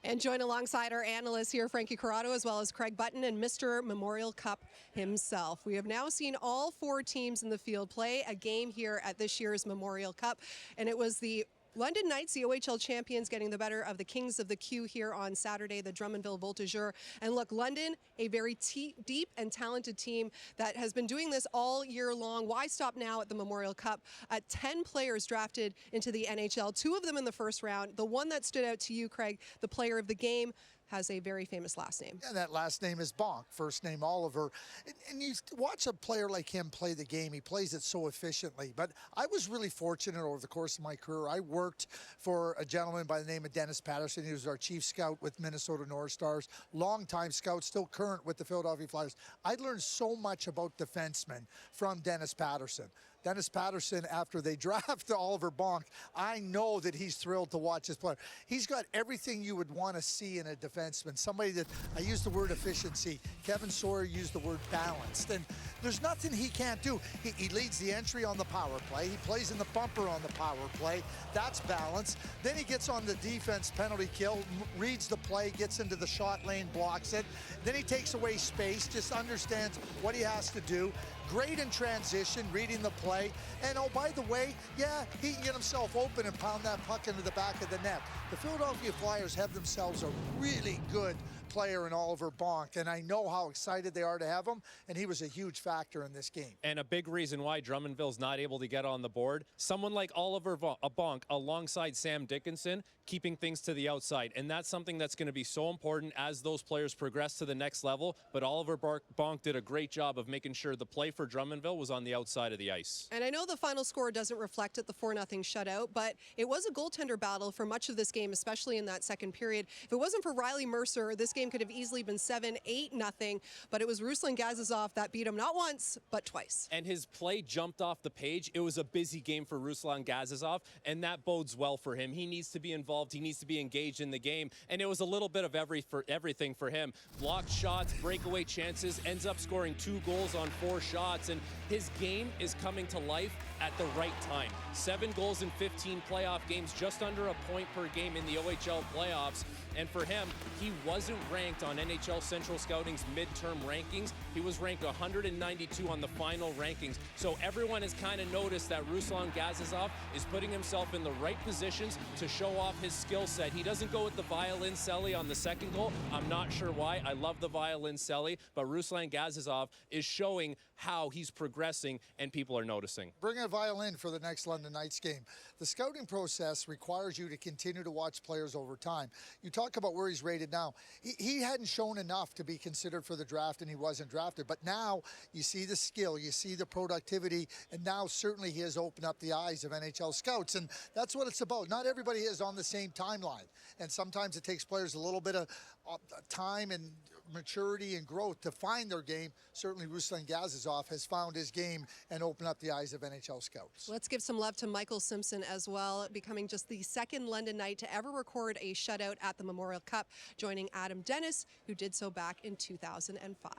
And join alongside our analysts here, Frankie Corrado, as well as Craig Button and Mr. Memorial Cup himself. We have now seen all four teams in the field play a game here at this year's Memorial Cup, and it was the London Knights, the OHL champions, getting the better of the Kings of the Q here on Saturday, the Drummondville Voltigeurs. And look, London, a very deep and talented team that has been doing this all year long. Why stop now at the Memorial Cup? 10 players drafted into the NHL, 2 of them in the first round. The one that stood out to you, Craig, the player of the game, has a very famous last name. And that last name is Bonk, first name Oliver. And you watch a player like him play the game. He plays it so efficiently. But I was really fortunate over the course of my career. I worked for a gentleman by the name of Dennis Patterson. He was our chief scout with Minnesota North Stars, longtime scout, still current with the Philadelphia Flyers. I learned so much about defensemen from Dennis Patterson. Dennis Patterson, after they draft Oliver Bonk, I know that he's thrilled to watch this player. He's got everything you would want to see in a defenseman. Somebody that, I use the word efficiency. Kevin Sawyer used the word balanced. And there's nothing he can't do. He leads the entry on the power play. He plays in the bumper on the power play. That's balance. Then he gets on the defense penalty kill, reads the play, gets into the shot lane, blocks it. Then he takes away space, just understands what he has to do. Great in transition, reading the play. And oh, by the way, yeah, he can get himself open and pound that puck into the back of the net. The Philadelphia Flyers have themselves a really good player in Oliver Bonk, and I know how excited they are to have him, and he was a huge factor in this game. And a big reason why Drummondville's not able to get on the board, someone like Oliver Bonk alongside Sam Dickinson, keeping things to the outside, and that's something that's going to be so important as those players progress to the next level. But Oliver Bonk did a great job of making sure the play for Drummondville was on the outside of the ice. And I know the final score doesn't reflect it, the 4-0 shutout, but it was a goaltender battle for much of this game, especially in that second period. If it wasn't for Riley Mercer, this game could have easily been 7-8-0, but it was Ruslan Gazizov that beat him not once, but twice. And his play jumped off the page. It was a busy game for Ruslan Gazizov, and that bodes well for him. He needs to be involved. He needs to be engaged in the game, and it was a little bit of everything for him. Blocked shots, breakaway chances, ends up scoring 2 goals on 4 shots, and his game is coming to life at the right time. 7 goals in 15 playoff games, just under a point per game in the OHL playoffs. And for him, he wasn't ranked on NHL Central Scouting's midterm rankings. He was ranked 192 on the final rankings. So everyone has kind of noticed that Ruslan Gazizov is putting himself in the right positions to show off his skill set. He doesn't go with the violin celly on the second goal. I'm not sure why. I love the violin celly, but Ruslan Gazizov is showing how he's progressing, and people are noticing. Bring a violin for the next London Knights game. The scouting process requires you to continue to watch players over time. You talk about where he's rated now. He hadn't shown enough to be considered for the draft, and he wasn't drafted. But now you see the skill, you see the productivity, and now certainly he has opened up the eyes of NHL scouts, and that's what it's about. Not everybody is on the same timeline, and sometimes it takes players a little bit of time and maturity and growth to find their game. Certainly Ruslan Gazizov has found his game and opened up the eyes of NHL scouts. Let's give some love to Michael Simpson as well, becoming just the second London Knight to ever record a shutout at the Memorial Cup, joining Adam Dennis, who did so back in 2005.